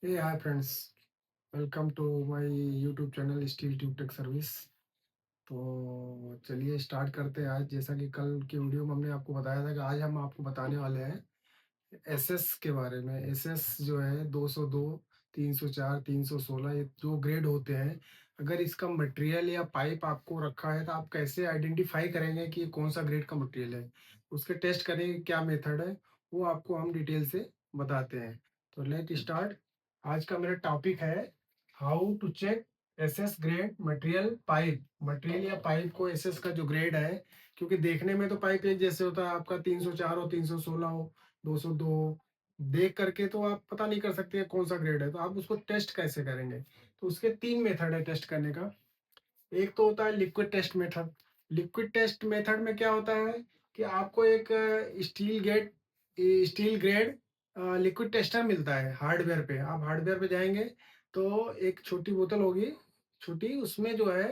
Hey, hi friends. Welcome to my YouTube channel steel tube tech service. तो चलिए start करते हैं। आज जैसा कि कल के वीडियो में हमने आपको बताया था कि आज हम आपको बताने वाले हैं एसएस के बारे में। एसएस जो है 202, 304, 316 ये जो ग्रेड होते हैं, अगर इसका मटेरियल या पाइप आपको रखा है तो आप कैसे आइडेंटिफाई करेंगे कि ये कौन सा ग्रेड का मटेरियल है, उसके टेस्ट करने की क्या मेथड है वो आपको हम डिटेल से बताते हैं। तो लेट स्टार्ट। आज का मेरा टॉपिक है how to check SS grade material pipe. Material या पाइप को एसएस का जो ग्रेड है, क्योंकि देखने में तो पाइप एक जैसे होता है, आपका 304 हो, 316 हो, 202 देख करके तो आप पता नहीं कर सकते कौन सा ग्रेड है। तो आप उसको टेस्ट कैसे करेंगे? तो उसके तीन मेथड है टेस्ट करने का। एक तो होता है liquid test method. Liquid test method में क्या होता है कि आपको एक स्टील ग्रेड लिक्विड टेस्टर मिलता है हार्डवेयर पे। आप हार्डवेयर पे जाएंगे तो एक छोटी बोतल होगी, छोटी, उसमें जो है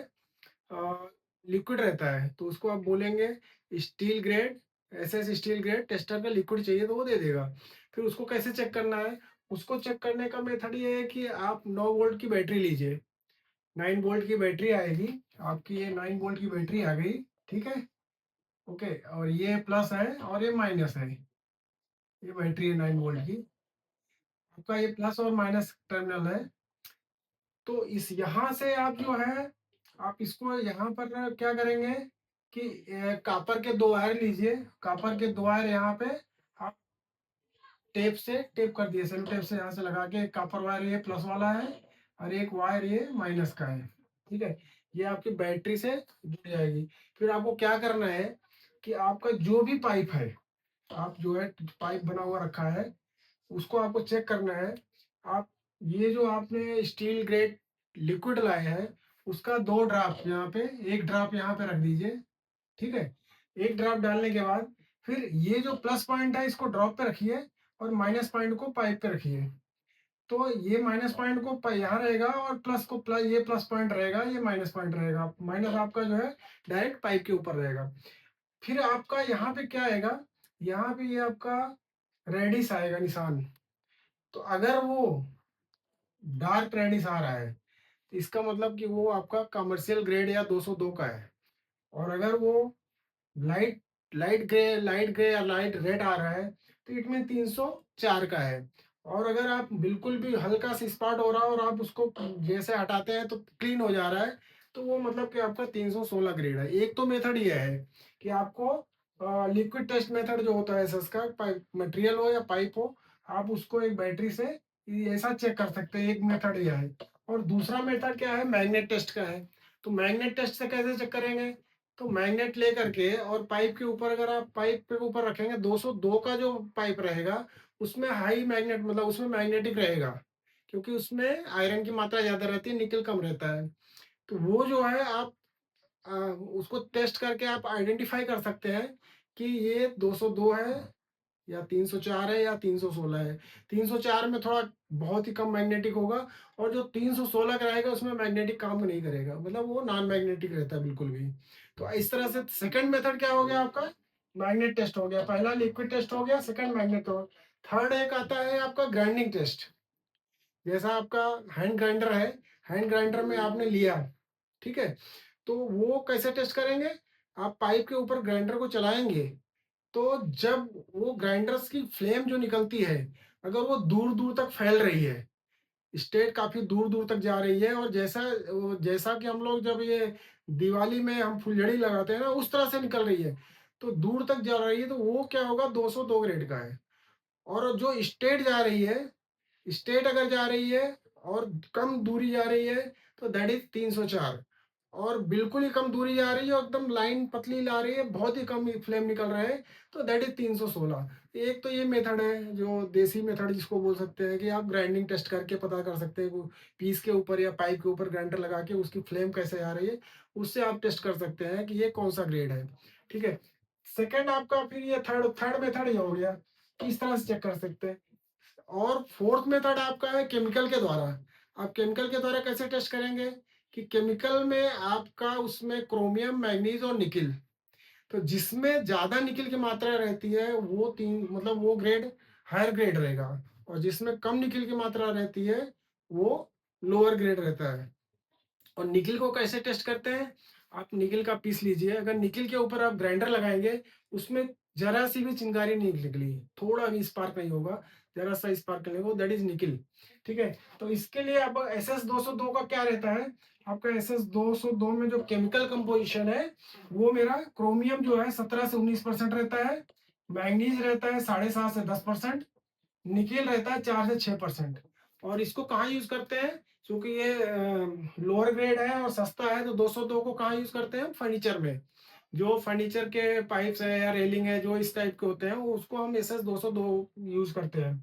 लिक्विड रहता है। तो उसको आप बोलेंगे steel grade, SS steel grade tester का लिक्विड चाहिए, तो वो दे देगा। फिर उसको कैसे चेक करना है? उसको चेक करने का मेथड ये है कि आप 9 वोल्ट की बैटरी लीजिए। 9 वोल्ट की बैटरी आएगी आपकी। ये 9 वोल्ट की बैटरी आ गई, ठीक है। ओके, और ये प्लस है और ये माइनस है। ये बैटरी है 9 वोल्ट की। आपका ये प्लस और माइनस टर्मिनल है। तो इस यहाँ से आप जो है, आप इसको यहाँ पर क्या करेंगे कि कापर के दो वायर लीजिए। कापर के दो वायर यहाँ पे आप टेप से टेप कर दिए, सेलो टेप से यहाँ से लगा के। कापर वायर ये प्लस वाला है और एक वायर ये माइनस का है, ठीक है। ये आपकी बैटरी से जुड़ जाएगी। फिर आपको क्या करना है कि आपका जो भी पाइप है, आप जो है पाइप बना हुआ रखा है, उसको आपको चेक करना है। आप ये जो आपने स्टील ग्रेड लिक्विड लाए हैं, उसका 2 ड्रॉप यहाँ पे, एक ड्रॉप यहाँ पे रख दीजिए, ठीक है। एक ड्रॉप डालने के बाद फिर ये जो प्लस पॉइंट है इसको ड्रॉप पे रखिए और माइनस पॉइंट को पाइप पे रखिए। तो ये माइनस पॉइंट को यहाँ रहेगा और प्लस को प्लस, ये प्लस पॉइंट रहेगा, ये माइनस पॉइंट रहेगा। माइनस आपका जो है डायरेक्ट पाइप के ऊपर रहेगा। फिर आपका यहाँ पे क्या आएगा, यहाँ पे ये आपका रेडिस आएगा निशान। तो अगर वो डार्क रेडिश आ रहा है तो इसका मतलब कि वो आपका कमर्शियल ग्रेड या 202 का है। और अगर वो लाइट लाइट ग्रे या लाइट रेड आ रहा है तो इट मीन 304 का है। और अगर आप बिल्कुल भी हल्का सा स्पॉट हो रहा है और आप उसको जैसे हटाते हैं तो क्लीन हो जा रहा है, तो वो मतलब कि आपका 316 ग्रेड है। एक तो मेथड ये है कि आपको लिक्विड टेस्ट मेथड जो होता है इसका, मटेरियल हो या पाइप हो, आप उसको एक बैटरी से ऐसा चेक कर सकते हैं। एक मेथड ये है। और दूसरा मेथड क्या है, मैग्नेट टेस्ट का है। तो मैग्नेट टेस्ट से कैसे चेक करेंगे? तो मैग्नेट लेकर के और पाइप के ऊपर, अगर आप पाइप के ऊपर रखेंगे, 202 का जो पाइप रहेगा उसमें हाई मैग्नेट, मतलब उसमें मैग्नेटिक रहेगा, क्योंकि उसमें आयरन की मात्रा ज्यादा रहती है, निकल कम रहता है। तो वो जो है आप उसको टेस्ट करके आप आइडेंटिफाई कर सकते हैं कि ये 202 है या 304 है या 316 है। 304 में थोड़ा बहुत ही कम मैग्नेटिक होगा, और जो 316 का रहेगा उसमें मैग्नेटिक काम नहीं करेगा, मतलब वो नॉन मैग्नेटिक रहता है बिल्कुल भी। तो इस तरह से सेकंड मेथड क्या हो गया आपका, मैग्नेट टेस्ट हो गया। पहला लिक्विड टेस्ट हो गया, सेकंड मैग्नेट हो। थर्ड एक आता है आपका ग्राइंडिंग टेस्ट। जैसा आपका हैंड ग्राइंडर है, हैंड ग्राइंडर में आपने लिया, ठीक है। तो वो कैसे टेस्ट करेंगे? आप पाइप के ऊपर ग्राइंडर को चलाएंगे, तो जब वो ग्राइंडर्स की फ्लेम जो निकलती है, अगर वो दूर दूर तक फैल रही है, स्टेट काफी दूर दूर तक जा रही है, और जैसा कि हम लोग जब ये दिवाली में हम फुलझड़ी लगाते हैं ना, उस तरह से निकल रही है, तो दूर तक जा रही है, तो वो क्या होगा, 202 ग्रेड का है। और जो स्टेट जा रही है, स्टेट अगर जा रही है और कम दूरी जा रही है, तो दैट इज 304। और बिल्कुल ही कम दूरी जा रही है और एकदम लाइन पतली ला रही है, बहुत ही कम फ्लेम निकल रहा है, तो दैट इज 316। एक तो ये मेथड है जो देसी मेथड जिसको बोल सकते हैं कि आप ग्राइंडिंग टेस्ट करके पता कर सकते हैं, वो पीस के ऊपर या पाइप के ऊपर ग्राइंडर लगा के उसकी फ्लेम कैसे आ रही है, उससे आप टेस्ट कर सकते हैं कि ये कौन सा ग्रेड है, ठीक है। सेकंड आपका, फिर ये थर्ड थर्ड मेथड ये हो गया कि इस तरह से चेक कर सकते हैं। और फोर्थ मेथड आपका है केमिकल के द्वारा। आप केमिकल के द्वारा कैसे टेस्ट करेंगे कि केमिकल में आपका उसमें क्रोमियम, मैग्नीज और निकिल, तो जिसमें ज्यादा निकिल की मात्रा रहती है वो तीन, मतलब वो ग्रेड हायर ग्रेड रहेगा। और जिसमें कम निकिल की मात्रा रहती है, वो लोअर ग्रेड रहता है। और निकिल को कैसे टेस्ट करते हैं? आप निकिल का पीस लीजिए, अगर निकिल के ऊपर आप ग्राइंडर लगाएँगे, उसमें ज़रा-सी भी चिंगारी नहीं निकली, थोड़ा भी स्पार्क नहीं होगा, ज़रा-सा स्पार्क नहीं होगा, दैट इज़ निकिल, ठीक है? तो इसके लिए अब एसएस 202 का क्या रहता है? आपका एसएस 202 में जो केमिकल कंपोज़िशन है, वो मेरा क्रोमियम जो है 17 से 19% रहता है, मैंगनीज़ रहता है 7.5 से 10%, निकेल रहता है 4 से 6%। और इसको कहाँ यूज़ करते हैं? चूँकि ये लोअर ग्रेड है और सस्ता है, तो 202 को कहाँ यूज़ करते हैं? फर्नीचर में। जो फर्नीचर के पाइप्स है या रेलिंग है, जो इस टाइप के होते हैं, वो उसको हम एसएस 202 यूज़ करते हैं।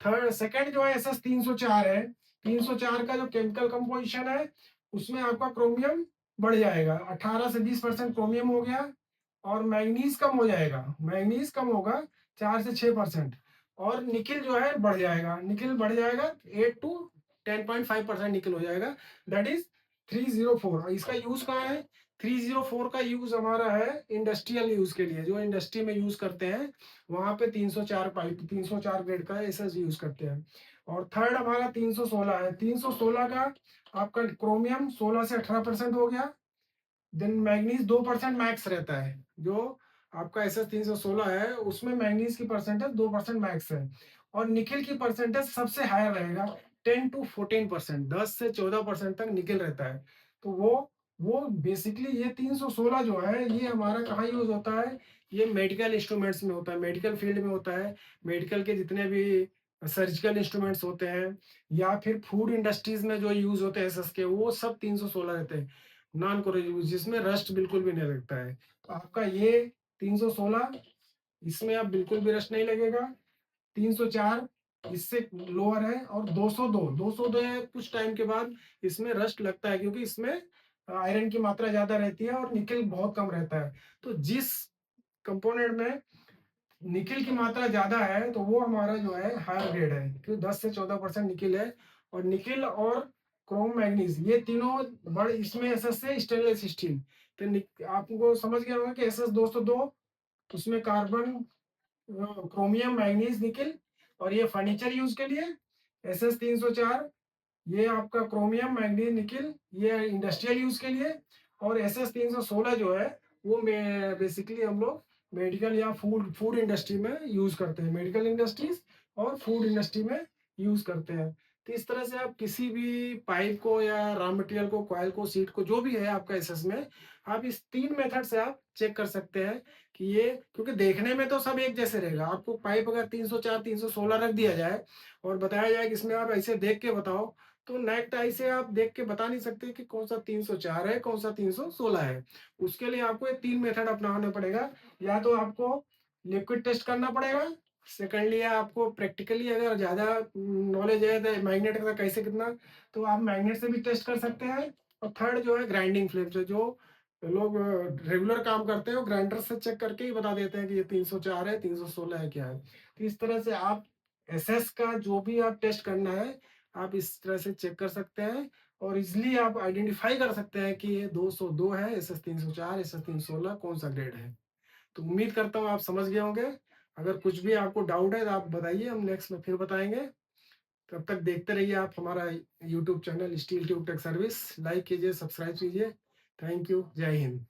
थर्ड सेकंड जो है एसएस 304 है। 304 का जो केमिकल कंपोज़िशन है, उसमें आपका क्रोमियम बढ़ जाएगा। 18 से 20% क्रोमियम हो गया और मैंगनीज़ कम हो जाएगा। मैंगनीज़ कम होगा 4 से 6% और निकेल जो है बढ़ जाएगा। निकेल बढ़ जाएगा 8 टू 10.5% निकेल हो जाएगा। That is 304। और इसका यूज़ कहाँ है? 304 का यूज़ हमारा है इंडस्ट्रियल यूज़ के लिए, जो इंडस्ट्री में यूज़ करते हैं, वहाँ पे 304 पाइप 304 ग्रेड का एसएस यूज़ करते हैं। और थर्ड हमारा 316 है। 316 का आपका क्रोमियम 16 से 18% हो गया। देन मैंगनीज 2% मैक्स रहता है। जो आपका एसएस 316 है, उसमें मैंगनीज की परसेंटेज 2% मैक्स है और निकेल की परसेंटेज सबसे हायर रहेगा, 10 टू 14%, 10 से 14% तक निकेल रहता है। तो वो बेसिकली ये 316 जो है, ये हमारा कहाँ यूज होता है? ये मेडिकल इंस्ट्रूमेंट्स में होता है, मेडिकल फील्ड में होता है। मेडिकल के जितने भी सर्जिकल इंस्ट्रूमेंट्स होते हैं या फिर फूड इंडस्ट्रीज में जो यूज होते हैं एसएस के, वो सब 316 रहते हैं, नॉन कोरोजिव, जिसमें रस्ट बिल्कुल भी नहीं लगता है। तो आपका ये 316, इसमें आप बिल्कुल भी रस्ट नहीं लगेगा। 304 इससे लोअर है और 202 है, कुछ टाइम के बाद इसमें रस्ट लगता है, क्योंकि इसमें आयरन की मात्रा ज्यादा रहती है और निकेल बहुत कम रहता है। तो जिस कंपोनेंट में निकेल की मात्रा ज्यादा है, तो वो हमारा जो है हायर ग्रेड है, क्योंकि 10 से 14% निकेल है। और निकेल और क्रोम मैग्नीज, ये तीनों बड़े इसमें एसएस से स्टेनलेस स्टील। तो आपको समझ गया होगा कि एसएस 202 उसमें कार्बन, क्रोमियम, मैग्नीज, निकेल। और ये फर्नीचर यूज के लिए एसएस 304, ये आपका क्रोमियम, मैंगनीज, निकेल, ये इंडस्ट्रियल यूज के लिए। और एस एस 316 जो है, वो बेसिकली हम लोग मेडिकल या फूड फूड इंडस्ट्री में यूज करते हैं, मेडिकल इंडस्ट्रीज और फूड इंडस्ट्री में यूज करते हैं। तो इस तरह से आप किसी भी पाइप को या रॉ मटेरियल को, कॉइल को, सीट को, जो भी है आपका एसएस में, आप इस 3 मेथड से आप चेक कर सकते हैं कि ये, क्योंकि देखने में तो सब एक जैसे रहेगा। आपको पाइप अगर 304 316 रख दिया जाए और बताया जाए कि इसमें आप ऐसे देख के बताओ, तो नेक्ट आई से आप देख के बता नहीं सकते कि कौन सा 304 है, कौन सा 316 है। उसके लिए आपको ये 3 मेथड अपनाना पड़ेगा। या तो आपको लिक्विड टेस्ट करना पड़ेगा, सेकेंडली आपको प्रैक्टिकली अगर ज़्यादा नॉलेज है तो मैग्नेट का कैसे कितना, तो आप मैग्नेट से भी टेस्ट कर सकते हैं। और थर्ड जो है ग्राइंडिंग फ्लेम से, जो लोग रेगुलर काम करते हैं, वो ग्राइंडर से चेक करके ही बता देते हैं कि ये 304 है, 316 है, क्या है। तो इस तरह से आप एसएस का जो भी आप टेस्ट करना है, आप इस तरह से चेक कर सकते हैं और इजिली आप आइडेंटिफाई कर सकते हैं कि ये 202 है, एसएस 304, एसएस 316 कौन सा ग्रेड है। तो उम्मीद करता हूँ आप समझ गए होंगे। अगर कुछ भी आपको डाउट है तो आप बताइए, हम नेक्स्ट में फिर बताएंगे। तब तक देखते रहिए आप हमारा YouTube channel steel tube tech service, like कीजिए, सब्सक्राइब कीजिए। थैंक यू, जय हिंद।